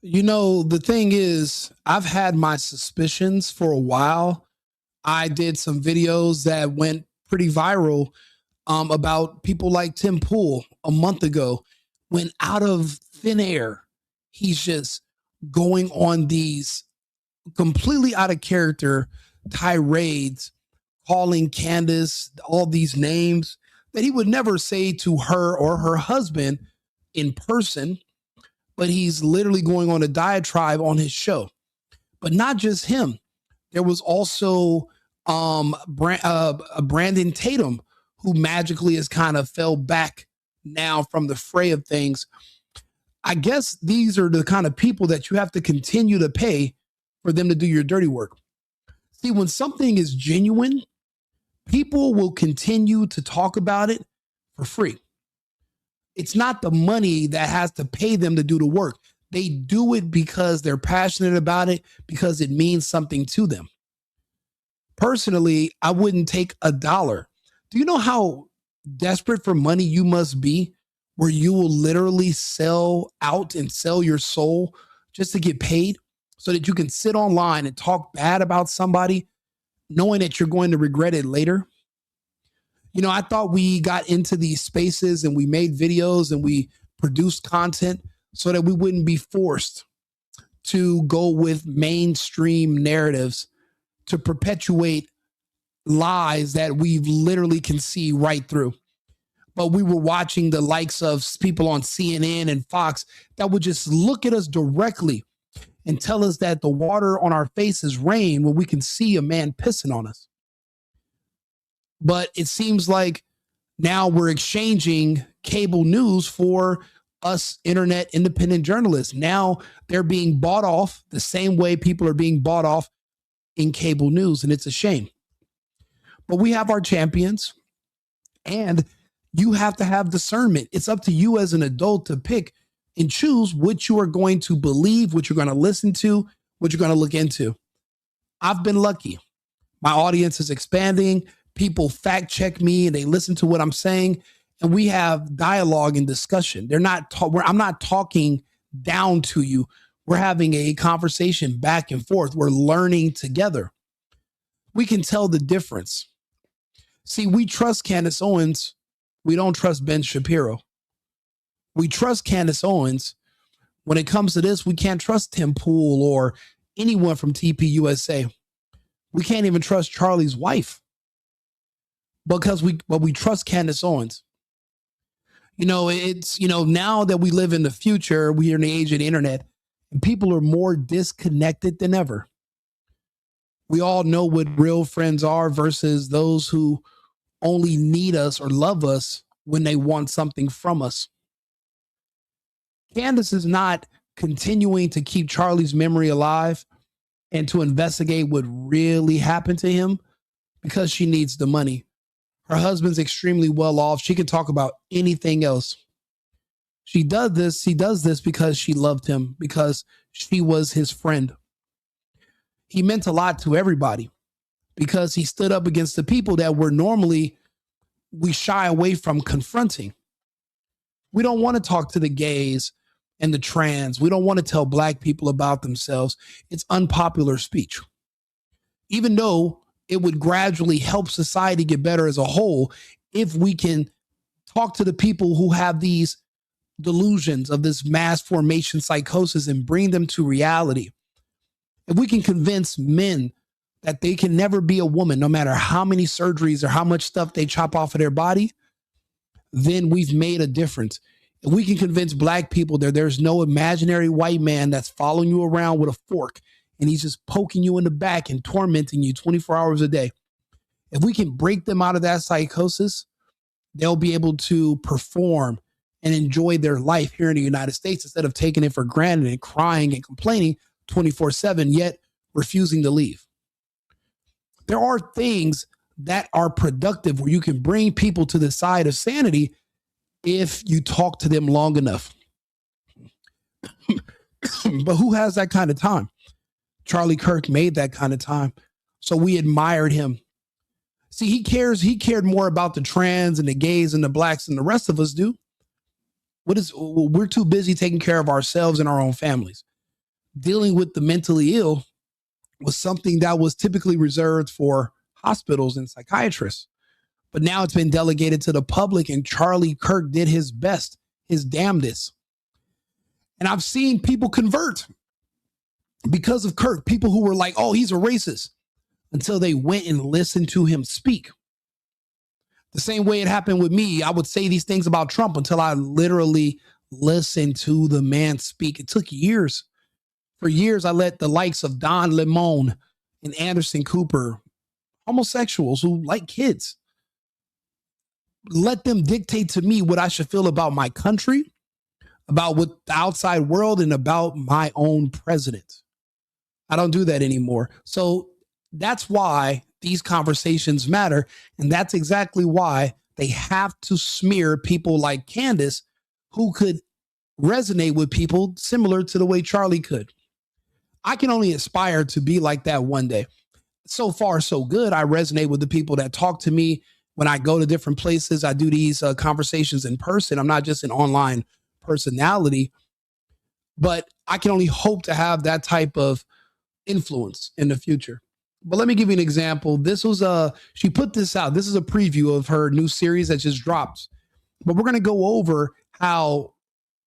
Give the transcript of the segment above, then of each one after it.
The thing is, I've had my suspicions for a while. I did some videos that went pretty viral about people like Tim Pool a month ago, when out of thin air, he's just going on these completely out of character tirades, calling Candace all these names that he would never say to her or her husband in person, but he's literally going on a diatribe on his show. But not just him. There was also Brandon Tatum, who magically has kind of fell back now from the fray of things. I guess these are the kind of people that you have to continue to pay for them to do your dirty work. See, when something is genuine, people will continue to talk about it for free. It's not the money that has to pay them to do the work. They do it because they're passionate about it, because it means something to them. Personally, I wouldn't take a dollar. Do you know how desperate for money you must be, where you will literally sell out and sell your soul just to get paid so that you can sit online and talk bad about somebody knowing that you're going to regret it later? I thought we got into these spaces and we made videos and we produced content so that we wouldn't be forced to go with mainstream narratives to perpetuate lies that we literally can see right through. But we were watching the likes of people on CNN and Fox that would just look at us directly and tell us that the water on our face is rain when we can see a man pissing on us. But it seems like now we're exchanging cable news for us internet independent journalists. Now they're being bought off the same way people are being bought off in cable news, and it's a shame. But we have our champions, and you have to have discernment. It's up to you as an adult to pick and choose what you are going to believe, what you're going to listen to, what you're going to look into. I've been lucky. My audience is expanding. People fact check me and they listen to what I'm saying, and we have dialogue and discussion. I'm not talking down to you. We're having a conversation back and forth. We're learning together. We can tell the difference. See, we trust Candace Owens. We don't trust Ben Shapiro. We trust Candace Owens. When it comes to this, we can't trust Tim Pool or anyone from TPUSA. We can't even trust Charlie's wife because we trust Candace Owens. It's now that we live in the future, we are in the age of the internet, and people are more disconnected than ever. We all know what real friends are versus those who only need us or love us when they want something from us. Candace is not continuing to keep Charlie's memory alive and to investigate what really happened to him because she needs the money. Her husband's extremely well off. She can talk about anything else. She does this because she loved him, because she was his friend. He meant a lot to everybody because he stood up against the people that we shy away from confronting. We don't want to talk to the gays and the trans. We don't want to tell black people about themselves. It's unpopular speech. Even though it would gradually help society get better as a whole if we can talk to the people who have these delusions of this mass formation psychosis and bring them to reality. If we can convince men that they can never be a woman, no matter how many surgeries or how much stuff they chop off of their body, then we've made a difference. If we can convince black people that there's no imaginary white man that's following you around with a fork and he's just poking you in the back and tormenting you 24 hours a day. If we can break them out of that psychosis, they'll be able to perform and enjoy their life here in the United States instead of taking it for granted and crying and complaining 24/7, yet refusing to leave. There are things that are productive where you can bring people to the side of sanity if you talk to them long enough. But who has that kind of time? Charlie Kirk made that kind of time. So we admired him. See, he cared more about the trans and the gays and the blacks than the rest of us do. We're too busy taking care of ourselves and our own families. dealing with the mentally ill was something that was typically reserved for hospitals and psychiatrists. But now it's been delegated to the public, and Charlie Kirk did his best, his damnedest. And I've seen people convert because of Kirk, people who were like, oh, he's a racist, until they went and listened to him speak. The same way it happened with me. I would say these things about Trump until I literally listened to the man speak. It took years. For years, I let the likes of Don Lemon and Anderson Cooper, homosexuals who like kids, let them dictate to me what I should feel about my country, about what the outside world, and about my own president. I don't do that anymore. So that's why these conversations matter. And that's exactly why they have to smear people like Candace, who could resonate with people similar to the way Charlie could. I can only aspire to be like that one day. So far, so good. I resonate with the people that talk to me when I go to different places. I do these conversations in person. I'm not just an online personality, but I can only hope to have that type of influence in the future. But let me give you an example. This was she put this out. This is a preview of her new series that just dropped. But we're going to go over how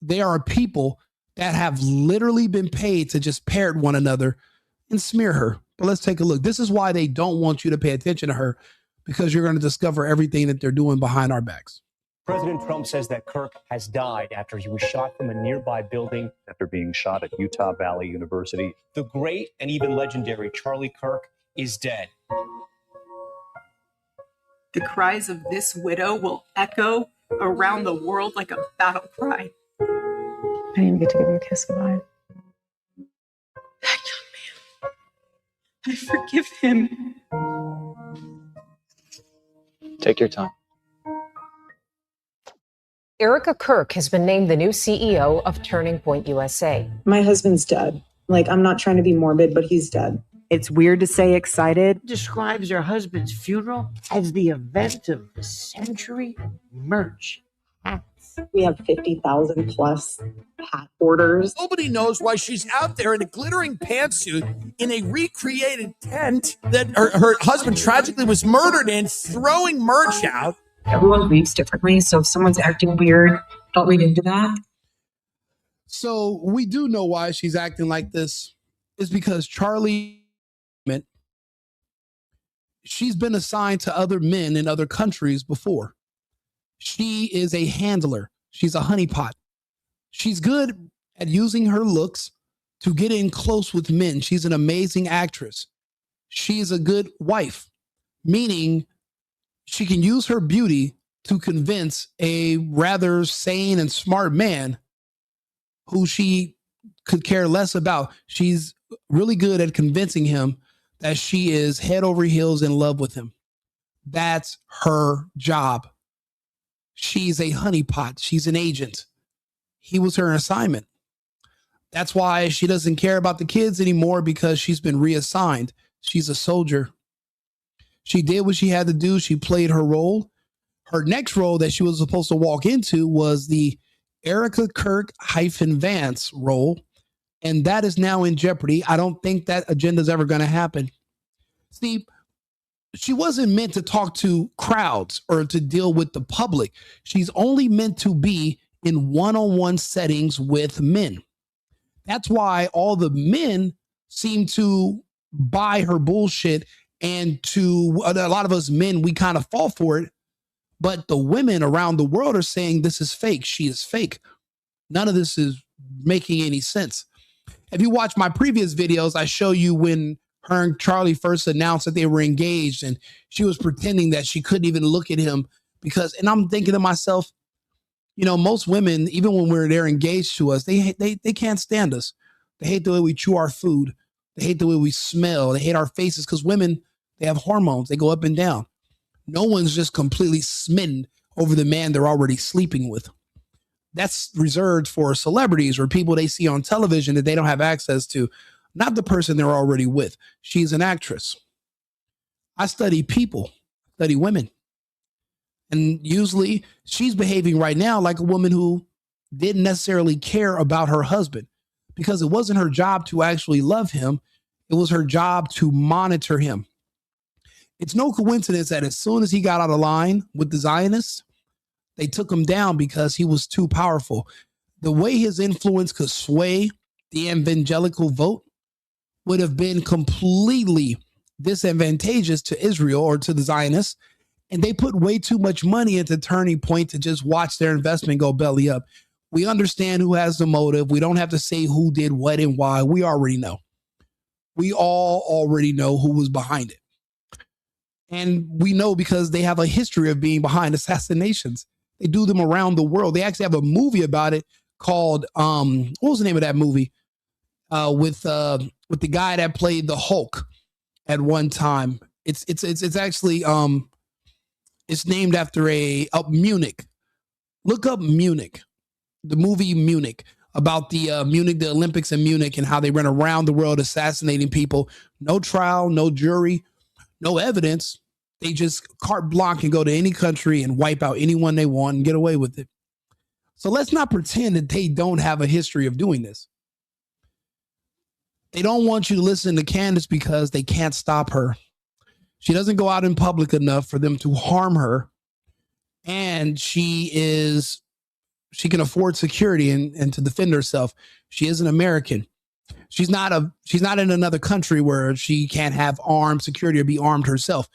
there are people that have literally been paid to just parrot one another and smear her. But let's take a look. This is why they don't want you to pay attention to her, because you're going to discover everything that they're doing behind our backs. President Trump says that Kirk has died after he was shot from a nearby building after being shot at Utah Valley University. The great and even legendary Charlie Kirk is dead. The cries of this widow will echo around the world like a battle cry. I didn't even get to give you a kiss goodbye. That young man, I forgive him. Take your time. Erica Kirk has been named the new CEO of Turning Point USA. My husband's dead. Like, I'm not trying to be morbid, but he's dead. It's weird to say excited. Describes her husband's funeral as the event of the century. Merch, hats. We have 50,000 plus hat orders. Nobody knows why she's out there in a glittering pantsuit in a recreated tent that her husband tragically was murdered in, throwing merch out. Everyone grieves differently, so if someone's acting weird, don't read into that. So we do know why she's acting like this. It's because Charlie, she's been assigned to other men in other countries before. She is a handler. She's a honeypot. She's good at using her looks to get in close with men. She's an amazing actress. She's a good wife, meaning she can use her beauty to convince a rather sane and smart man who she could care less about. She's really good at convincing him that she is head over heels in love with him. That's her job. She's a honeypot. She's an agent. He was her assignment. That's why she doesn't care about the kids anymore, because she's been reassigned. She's a soldier. She did what she had to do. She played her role. Her next role that she was supposed to walk into was the Erica Kirk -Vance role. And that is now in jeopardy. I don't think that agenda is ever going to happen. See, she wasn't meant to talk to crowds or to deal with the public. She's only meant to be in one-on-one settings with men. That's why all the men seem to buy her bullshit, and to a lot of us men, we kind of fall for it. But the women around the world are saying this is fake. She is fake. None of this is making any sense. If you watch my previous videos, I show you when her and Charlie first announced that they were engaged, and she was pretending that she couldn't even look at him because, and I'm thinking to myself, you know, most women, even when they're engaged to us, they can't stand us. They hate the way we chew our food. They hate the way we smell. They hate our faces, because women, they have hormones. They go up and down. No one's just completely smitten over the man they're already sleeping with. That's reserved for celebrities or people they see on television that they don't have access to, not the person they're already with. She's an actress. I study people, study women. And usually she's behaving right now like a woman who didn't necessarily care about her husband. because it wasn't her job to actually love him. It was her job to monitor him. It's no coincidence that as soon as he got out of line with the Zionists, they took him down because he was too powerful. The way his influence could sway the evangelical vote would have been completely disadvantageous to Israel or to the Zionists. And they put way too much money into Turning Point to just watch their investment go belly up. We understand who has the motive. We don't have to say who did what and why. We already know. We all already know who was behind it. And we know because they have a history of being behind assassinations. They do them around the world. They actually have a movie about it called, what was the name of that movie? With the guy that played the Hulk at one time. It's actually, it's named after Munich. Look up Munich, the movie Munich, about the the Olympics in Munich and how they went around the world assassinating people. No trial, no jury, no evidence. They just carte blanche and go to any country and wipe out anyone they want and get away with it. So let's not pretend that they don't have a history of doing this. They don't want you to listen to Candace because they can't stop her. She doesn't go out in public enough for them to harm her. And she can afford security and to defend herself. She is an American. She's not in another country where she can't have armed security or be armed herself.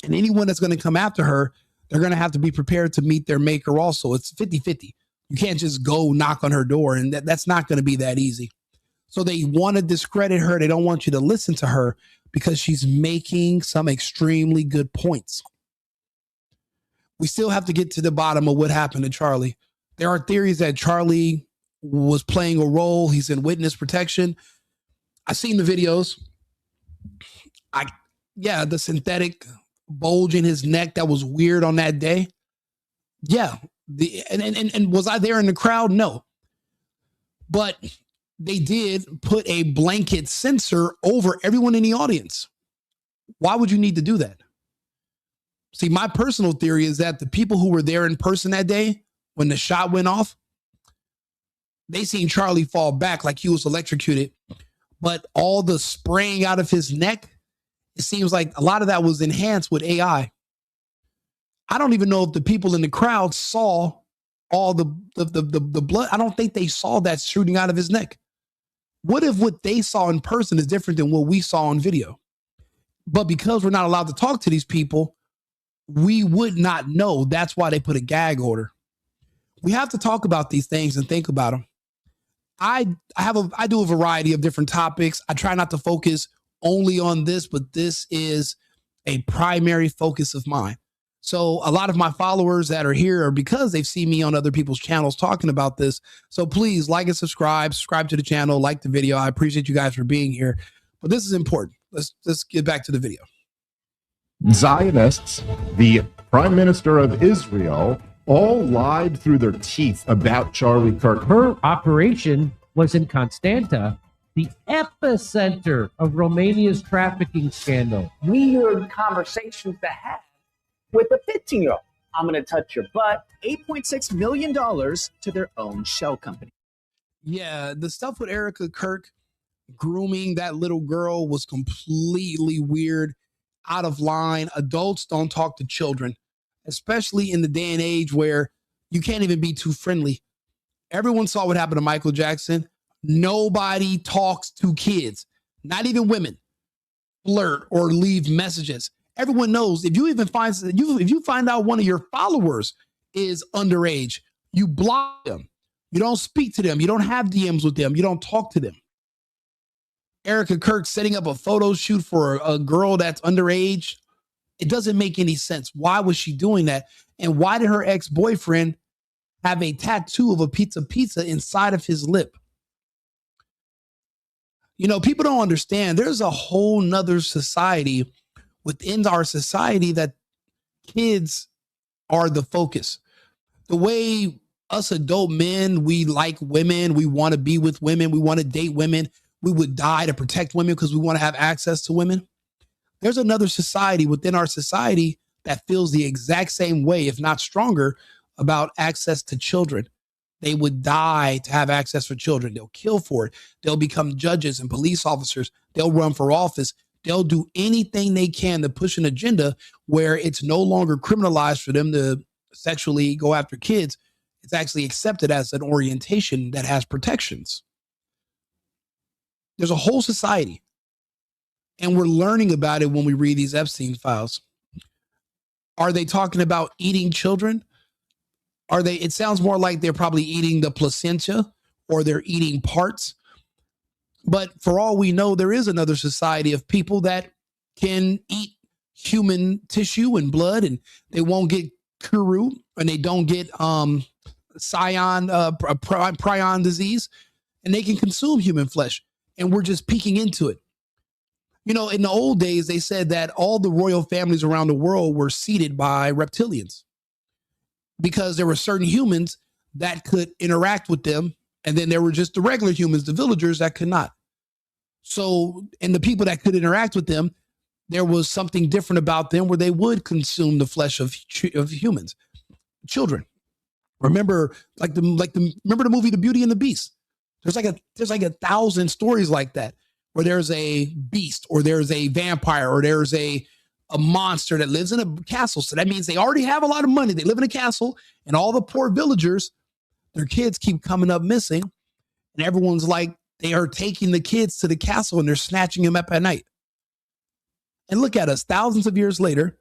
And anyone that's going to come after her, they're going to have to be prepared to meet their maker also. It's 50-50. You can't just go knock on her door, and that's not going to be that easy. So they want to discredit her. They don't want you to listen to her because she's making some extremely good points. We still have to get to the bottom of what happened to Charlie. There are theories that Charlie was playing a role. He's in witness protection. I've seen the videos. The synthetic bulge in his neck that was weird on that day. Yeah. And was I there in the crowd? No. But they did put a blanket censor over everyone in the audience. Why would you need to do that? See, my personal theory is that the people who were there in person that day, when the shot went off, they seen Charlie fall back like he was electrocuted. But all the spraying out of his neck, it seems like a lot of that was enhanced with AI. I don't even know if the people in the crowd saw all the blood. I don't think they saw that shooting out of his neck. What if what they saw in person is different than what we saw on video? But because we're not allowed to talk to these people, we would not know. That's why they put a gag order. We have to talk about these things and think about them. I do a variety of different topics. I try not to focus only on this, but this is a primary focus of mine. So a lot of my followers that are here are because they've seen me on other people's channels talking about this. So please like and subscribe to the channel, like the video. I appreciate you guys for being here, but this is important. Let's get back to the video. Zionists, the Prime Minister of Israel, all lied through their teeth about Charlie Kirk. Her operation was in Constanta, the epicenter of Romania's trafficking scandal. Weird conversations to have with a 15-year-old. I'm going to touch your butt. $8.6 million to their own shell company. Yeah, the stuff with Erica Kirk grooming that little girl was completely weird, out of line. Adults don't talk to children, especially in the day and age where you can't even be too friendly. Everyone saw what happened to Michael Jackson. Nobody talks to kids, not even women, flirt or leave messages. Everyone knows if you find out one of your followers is underage, you block them. You don't speak to them. You don't have DMs with them. You don't talk to them. Erica Kirk setting up a photo shoot for a girl that's underage. It doesn't make any sense. Why was she doing that? And why did her ex-boyfriend have a tattoo of a pizza inside of his lip? You know, people don't understand. There's a whole nother society within our society that kids are the focus. The way us adult men, we like women, we want to be with women, we want to date women, we would die to protect women because we want to have access to women. There's another society within our society that feels the exact same way, if not stronger, about access to children. They would die to have access for children. They'll kill for it. They'll become judges and police officers. They'll run for office. They'll do anything they can to push an agenda where it's no longer criminalized for them to sexually go after kids. It's actually accepted as an orientation that has protections. There's a whole society, and we're learning about it when we read these Epstein files. Are they talking about eating children? It sounds more like they're probably eating the placenta or they're eating parts. But for all we know, there is another society of people that can eat human tissue and blood, and they won't get Kuru, and they don't get prion disease, and they can consume human flesh. And we're just peeking into it. You know, in the old days, they said that all the royal families around the world were seeded by reptilians because there were certain humans that could interact with them. And then there were just the regular humans, the villagers, that could not. So, and the people that could interact with them, there was something different about them where they would consume the flesh of humans, children. Remember the movie The Beauty and the Beast? There's like 1,000 stories like that where there's a beast or there's a vampire or there's a monster that lives in a castle. So that means they already have a lot of money. They live in a castle, and all the poor villagers, their kids keep coming up missing. And everyone's like, they are taking the kids to the castle and they're snatching them up at night. And look at us, thousands of years later,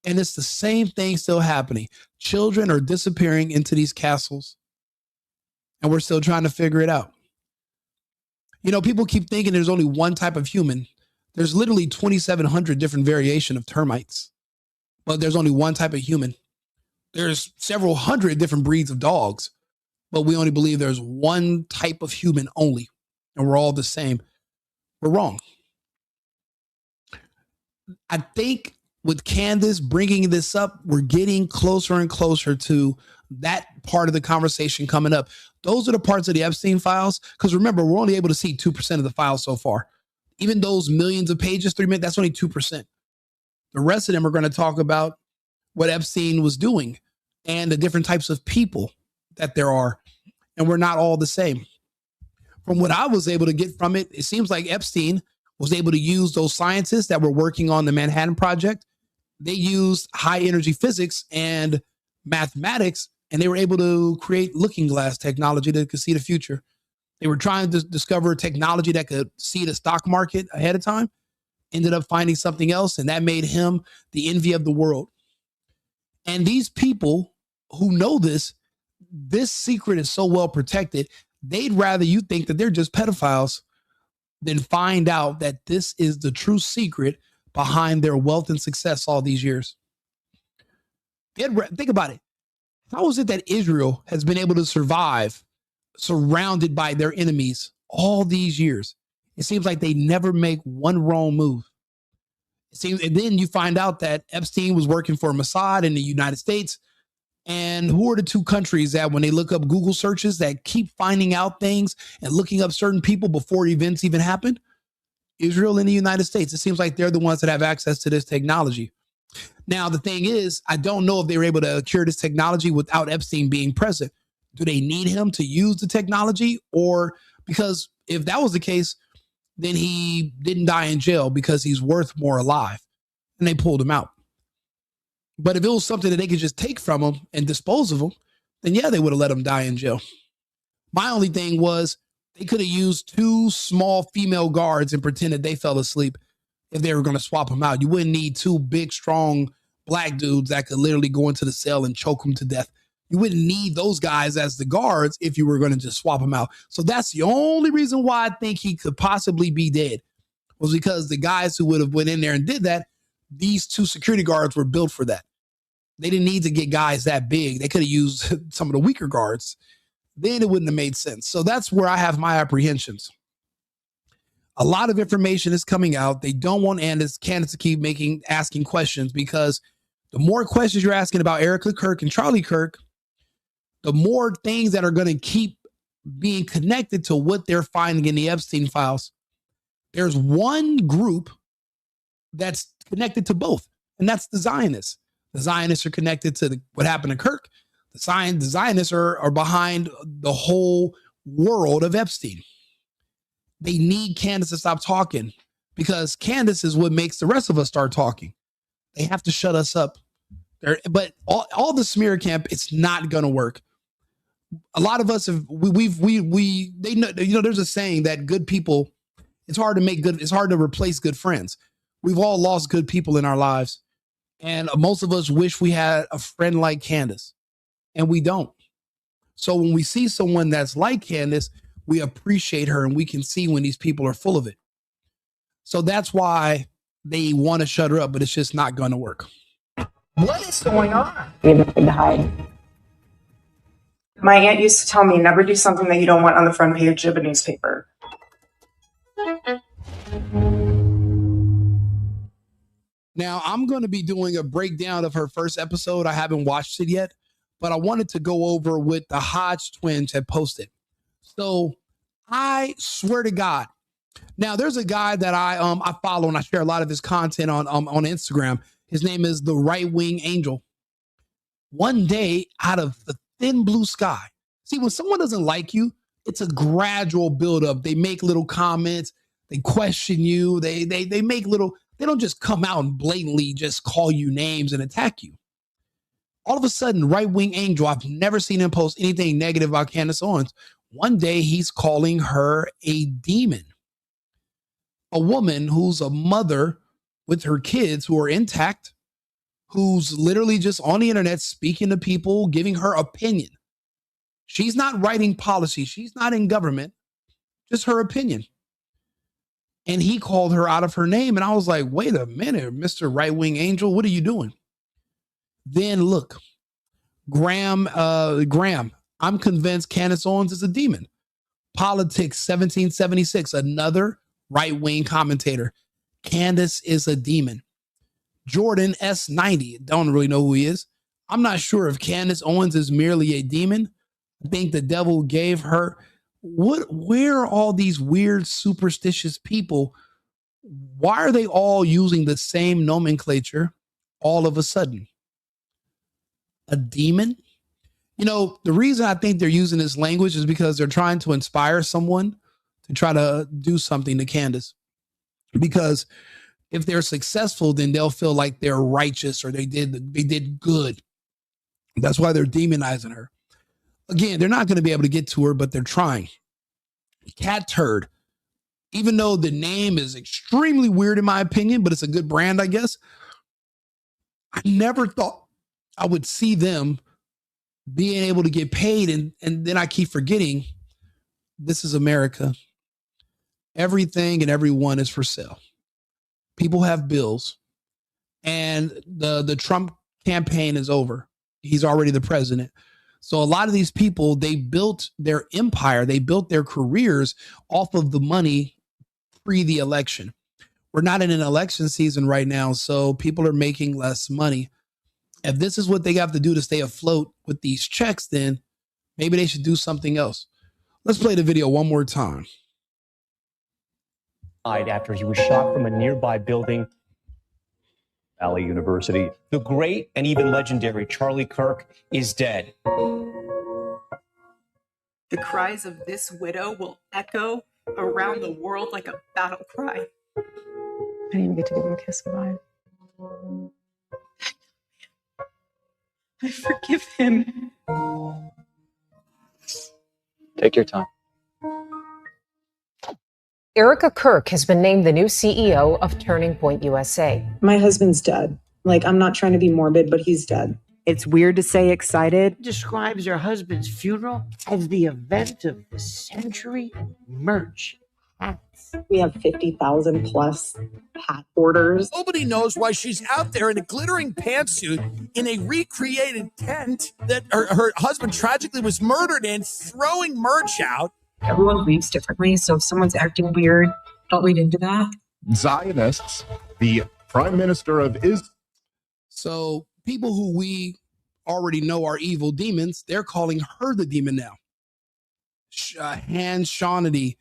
and it's the same thing still happening. Children are disappearing into these castles, and we're still trying to figure it out. You know, people keep thinking there's only one type of human. There's literally 2,700 different variations of termites, but there's only one type of human. There's several hundred different breeds of dogs, but we only believe there's one type of human only, and we're all the same. We're wrong. I think with Candace bringing this up, we're getting closer and closer to that part of the conversation coming up. Those are the parts of the Epstein files. Because remember, we're only able to see 2% of the files so far. Even those millions of pages, 3 minutes, that's only 2%. The rest of them are going to talk about what Epstein was doing and the different types of people that there are. And we're not all the same. From what I was able to get from it, it seems like Epstein was able to use those scientists that were working on the Manhattan Project. They used high energy physics and mathematics, and they were able to create looking glass technology that could see the future. They were trying to discover technology that could see the stock market ahead of time, ended up finding something else, and that made him the envy of the world. And these people who know this secret is so well protected, they'd rather you think that they're just pedophiles than find out that this is the true secret behind their wealth and success all these years. Think about it. How is it that Israel has been able to survive surrounded by their enemies all these years? It seems like they never make one wrong move. And then you find out that Epstein was working for Mossad in the United States. And who are the two countries that when they look up Google searches that keep finding out things and looking up certain people before events even happen? Israel and the United States. It seems like they're the ones that have access to this technology. Now, the thing is, I don't know if they were able to cure this technology without Epstein being present. Do they need him to use the technology? Or because if that was the case, then he didn't die in jail because he's worth more alive and they pulled him out. But if it was something that they could just take from him and dispose of him, then yeah, they would have let him die in jail. My only thing was they could have used 2 small female guards and pretended they fell asleep if they were going to swap him out. You wouldn't need 2 big, strong black dudes that could literally go into the cell and choke him to death. You wouldn't need those guys as the guards if you were going to just swap him out. So that's the only reason why I think he could possibly be dead, was because the guys who would have went in there and did that, these 2 security guards were built for that. They didn't need to get guys that big. They could have used some of the weaker guards. Then it wouldn't have made sense. So that's where I have my apprehensions. A lot of information is coming out. They don't want Candace to keep asking questions, because the more questions you're asking about Erica Kirk and Charlie Kirk, the more things that are going to keep being connected to what they're finding in the Epstein files. There's one group that's connected to both, and that's the Zionists. The Zionists are connected to what happened to Kirk. The Zionists are behind the whole world of Epstein. They need Candace to stop talking because Candace is what makes the rest of us start talking. They have to shut us up. But all the smear camp, it's not going to work. A lot of us have they know, there's a saying that good people, it's hard to replace good friends. We've all lost good people in our lives. And most of us wish we had a friend like Candace, and we don't. So when we see someone that's like Candace, we appreciate her, and we can see when these people are full of it. So that's why they want to shut her up, but it's just not going to work. What is going on? We have nothing to hide. My aunt used to tell me, never do something that you don't want on the front page of a newspaper. Now, I'm going to be doing a breakdown of her first episode. I haven't watched it yet, but I wanted to go over what the Hodge twins had posted. So I swear to God. Now, there's a guy that I follow, and I share a lot of his content on Instagram. His name is the Right Wing Angel. One day, out of the thin blue sky, see, when someone doesn't like you, it's a gradual buildup. They make little comments. They question you. They make little. They don't just come out and blatantly just call you names and attack you. All of a sudden, Right Wing Angel, I've never seen him post anything negative about Candace Owens. One day, he's calling her a demon. A woman who's a mother with her kids who are intact, who's literally just on the internet speaking to people, giving her opinion. She's not writing policy. She's not in government, just her opinion. And he called her out of her name. And I was like, wait a minute, Mr. Right Wing Angel, what are you doing? Then look, Graham, I'm convinced Candace Owens is a demon. Politics 1776, another right-wing commentator. Candace is a demon. Jordan S90, don't really know who he is. I'm not sure if Candace Owens is merely a demon. I think the devil gave her. Where are all these weird, superstitious people? Why are they all using the same nomenclature all of a sudden? A demon? You know, the reason I think they're using this language is because they're trying to inspire someone to try to do something to Candace. Because if they're successful, then they'll feel like they're righteous or they did good. That's why they're demonizing her. Again, they're not going to be able to get to her, but they're trying. Cat Turd, even though the name is extremely weird in my opinion, but it's a good brand, I guess. I never thought I would see them being able to get paid. And then I keep forgetting this is America. Everything and everyone is for sale. People have bills. And the Trump campaign is over. He's already the president. So a lot of these people, they built their empire, they built their careers off of the money pre the election. We're not in an election season right now, so people are making less money. If this is what they have to do to stay afloat with these checks, then maybe they should do something else. Let's play the video one more time. After he was shot from a nearby building. Valley University. The great and even legendary Charlie Kirk is dead. The cries of this widow will echo around the world like a battle cry. I didn't even get to give him a kiss goodbye. I forgive him. Take your time. Erica Kirk has been named the new CEO of Turning Point USA. My husband's dead. Like, I'm not trying to be morbid, but he's dead. It's weird to say excited. Describes her husband's funeral as the event of the century. Merch. Hats. We have 50,000 plus hat orders. Nobody knows why she's out there in a glittering pantsuit in a recreated tent that her husband tragically was murdered in, throwing merch out. Everyone reads differently, so if someone's acting weird, don't read into that. Zionists, the prime minister of Israel. So people who we already know are evil demons, they're calling her the demon now. Hans Shaunity,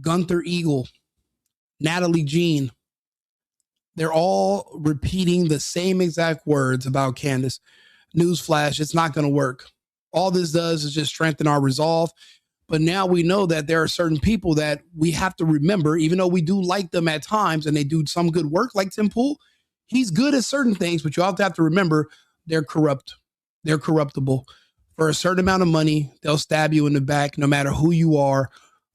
Gunther Eagle, Natalie Jean. They're all repeating the same exact words about Candace. Newsflash, it's not going to work. All this does is just strengthen our resolve. But now we know that there are certain people that we have to remember, even though we do like them at times and they do some good work, like Tim Pool. He's good at certain things, but you also have to remember they're corrupt. They're corruptible. For a certain amount of money, they'll stab you in the back, no matter who you are.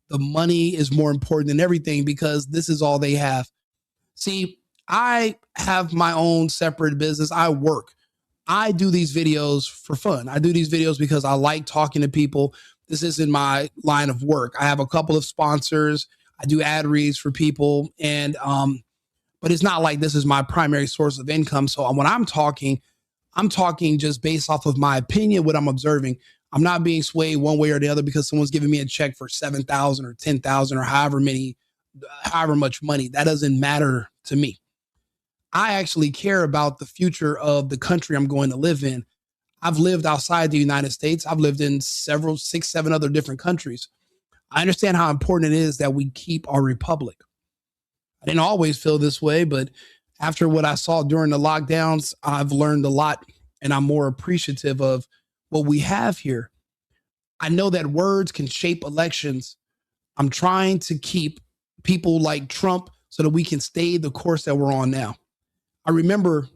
The money is more important than everything because this is all they have. See, I have my own separate business. I work. I do these videos for fun. I do these videos because I like talking to people. This isn't my line of work. I have a couple of sponsors. I do ad reads for people. But it's not like this is my primary source of income. So when I'm talking just based off of my opinion, what I'm observing. I'm not being swayed one way or the other because someone's giving me a check for $7,000 or $10,000 or however much money. That doesn't matter to me. I actually care about the future of the country I'm going to live in. I've lived outside the United States. I've lived in 6, 7 other different countries. I understand how important it is that we keep our republic. I didn't always feel this way, but after what I saw during the lockdowns, I've learned a lot and I'm more appreciative of what we have here. I know that words can shape elections. I'm trying to keep people like Trump so that we can stay the course that we're on now. I remember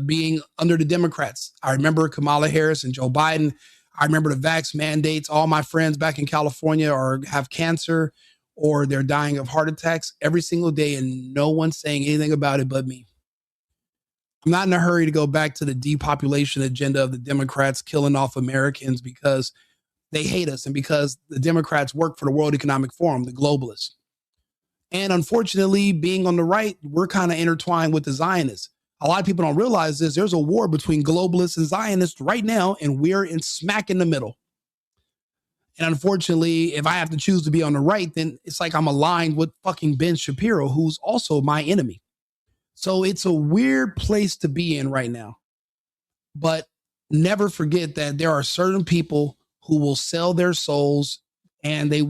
being under the Democrats. I remember Kamala Harris and Joe Biden. I remember the vax mandates. All my friends back in California have cancer or they're dying of heart attacks every single day and no one's saying anything about it but me. I'm not in a hurry to go back to the depopulation agenda of the Democrats killing off Americans because they hate us and because the Democrats work for the World Economic Forum, the globalists. And unfortunately, being on the right, we're kind of intertwined with the Zionists. A lot of people don't realize this. There's a war between globalists and Zionists right now, and we're smack in the middle. And unfortunately, if I have to choose to be on the right, then it's like I'm aligned with fucking Ben Shapiro, who's also my enemy. So it's a weird place to be in right now. But never forget that there are certain people who will sell their souls and they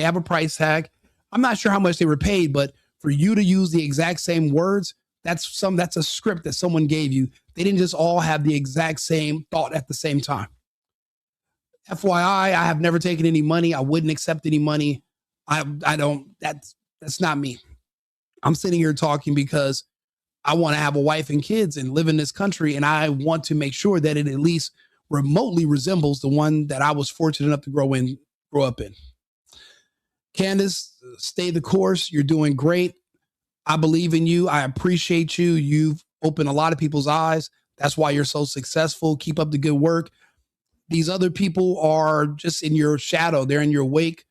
have a price tag. I'm not sure how much they were paid, but for you to use the exact same words, that's a script that someone gave you. They didn't just all have the exact same thought at the same time. FYI, I have never taken any money. I wouldn't accept any money. I don't, that's not me. I'm sitting here talking because I want to have a wife and kids and live in this country. And I want to make sure that it at least remotely resembles the one that I was fortunate enough to grow up in. Candace, stay the course. You're doing great. I believe in you. I appreciate you. You've opened a lot of people's eyes. That's why you're so successful. Keep up the good work. These other people are just in your shadow. They're in your wake.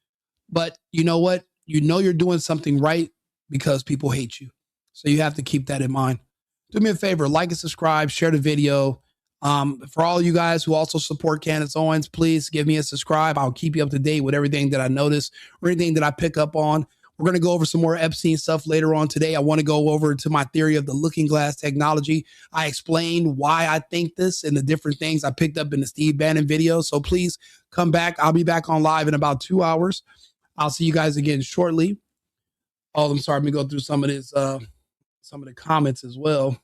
But you know what? You know you're doing something right because people hate you. So you have to keep that in mind. Do me a favor, like and subscribe, share the video. For all you guys who also support Candace Owens, please give me a subscribe. I'll keep you up to date with everything that I notice or anything that I pick up on. We're going to go over some more Epstein stuff later on today. I want to go over to my theory of the looking glass technology. I explained why I think this and the different things I picked up in the Steve Bannon video. So please come back. I'll be back on live in about 2 hours. I'll see you guys again shortly. Oh, I'm sorry. Let me go through some of the comments as well.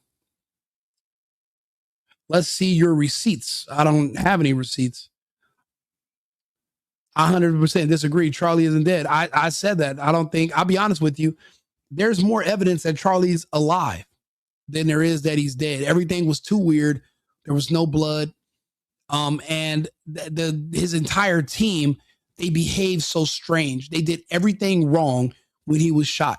Let's see your receipts. I don't have any receipts. 100% disagree. Charlie isn't dead. I said that. I'll be honest with you. There's more evidence that Charlie's alive than there is that he's dead. Everything was too weird. There was no blood. And his entire team, they behaved so strange. They did everything wrong when he was shot.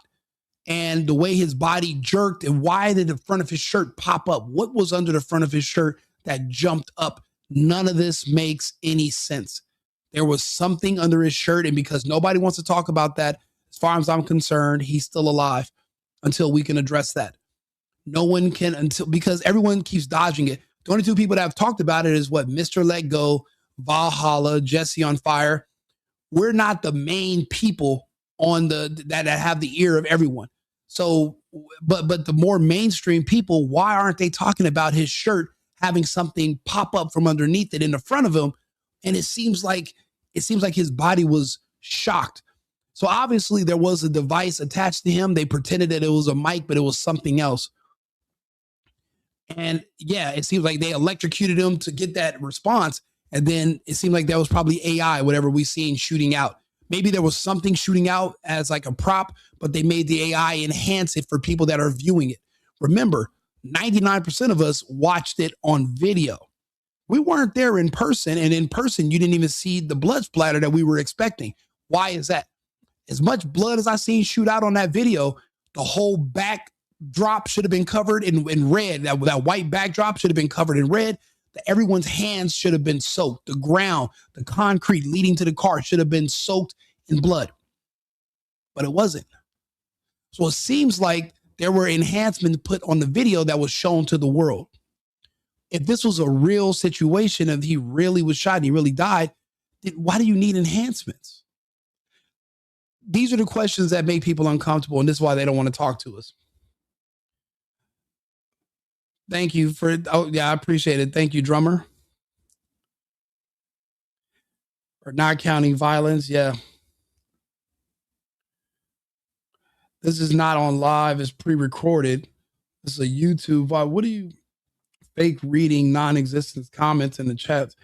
And the way his body jerked and why did the front of his shirt pop up? What was under the front of his shirt that jumped up? None of this makes any sense. There was something under his shirt. And because nobody wants to talk about that, as far as I'm concerned, he's still alive until we can address that. No one can because everyone keeps dodging it. The only two people that have talked about it is Mr. Let Go, Valhalla, Jesse on Fire. We're not the main people on that have the ear of everyone. So, but the more mainstream people, why aren't they talking about his shirt having something pop up from underneath it in the front of him? And it seems like his body was shocked. So obviously there was a device attached to him. They pretended that it was a mic, but it was something else. And yeah, it seems like they electrocuted him to get that response. And then it seemed like that was probably AI, whatever we seen shooting out. Maybe there was something shooting out as like a prop, but they made the AI enhance it for people that are viewing it. Remember, 99% of us watched it on video. We weren't there in person, and in person, you didn't even see the blood splatter that we were expecting. Why is that? As much blood as I seen shoot out on that video, the whole backdrop should have been covered in red. That white backdrop should have been covered in red. Everyone's hands should have been soaked. The ground, the concrete leading to the car should have been soaked in blood. But it wasn't. So it seems like there were enhancements put on the video that was shown to the world. If this was a real situation, if he really was shot and he really died, then why do you need enhancements? These are the questions that make people uncomfortable, and this is why they don't want to talk to us. Thank you for, oh yeah, I appreciate it. Thank you, drummer. For not counting violence, yeah. This is not on live, it's pre-recorded. This is a YouTube vibe. What are you fake reading non-existent comments in the chat?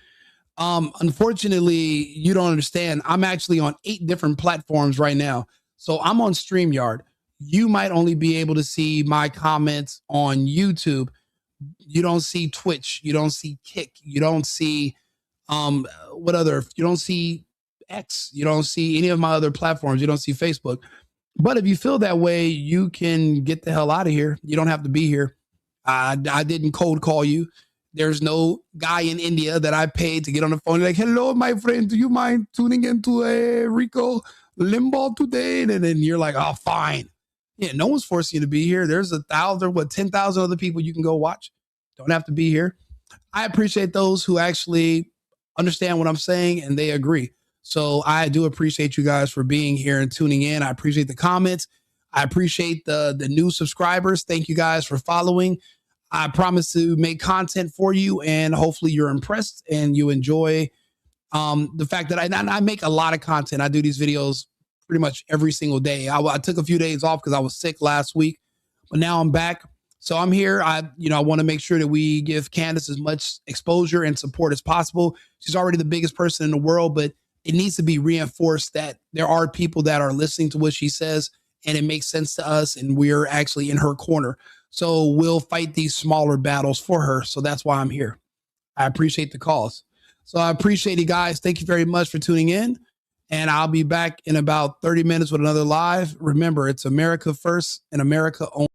Unfortunately, you don't understand. I'm actually on 8 different platforms right now. So I'm on StreamYard. You might only be able to see my comments on YouTube. You don't see Twitch, you don't see Kick, you don't see what other, you don't see X, you don't see any of my other platforms, you don't see Facebook. But if you feel that way, you can get the hell out of here. You don't have to be here. I didn't cold call you. There's no guy in India that I paid to get on the phone like, hello, my friend, do you mind tuning into a Rico Limbaugh today? And then you're like, oh, fine. Yeah, no one's forcing you to be here. There's 10,000 other people you can go watch. Don't have to be here. I appreciate those who actually understand what I'm saying and they agree. So I do appreciate you guys for being here and tuning in. I appreciate the comments. I appreciate the new subscribers. Thank you guys for following. I promise to make content for you, and hopefully you're impressed and you enjoy the fact that I make a lot of content. I do these videos pretty much every single day. I took a few days off because I was sick last week, but now I'm back. So I'm here. I want to make sure that we give Candace as much exposure and support as possible. She's already the biggest person in the world, but it needs to be reinforced that there are people that are listening to what she says and it makes sense to us and we're actually in her corner. So we'll fight these smaller battles for her. So that's why I'm here. I appreciate the calls. So I appreciate you guys. Thank you very much for tuning in. And I'll be back in about 30 minutes with another live. Remember, it's America first and America only.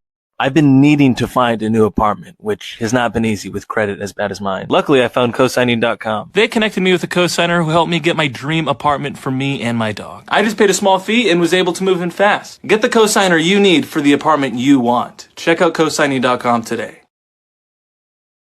I've been needing to find a new apartment, which has not been easy with credit as bad as mine. Luckily, I found cosigning.com. They connected me with a cosigner who helped me get my dream apartment for me and my dog. I just paid a small fee and was able to move in fast. Get the cosigner you need for the apartment you want. Check out cosigning.com today.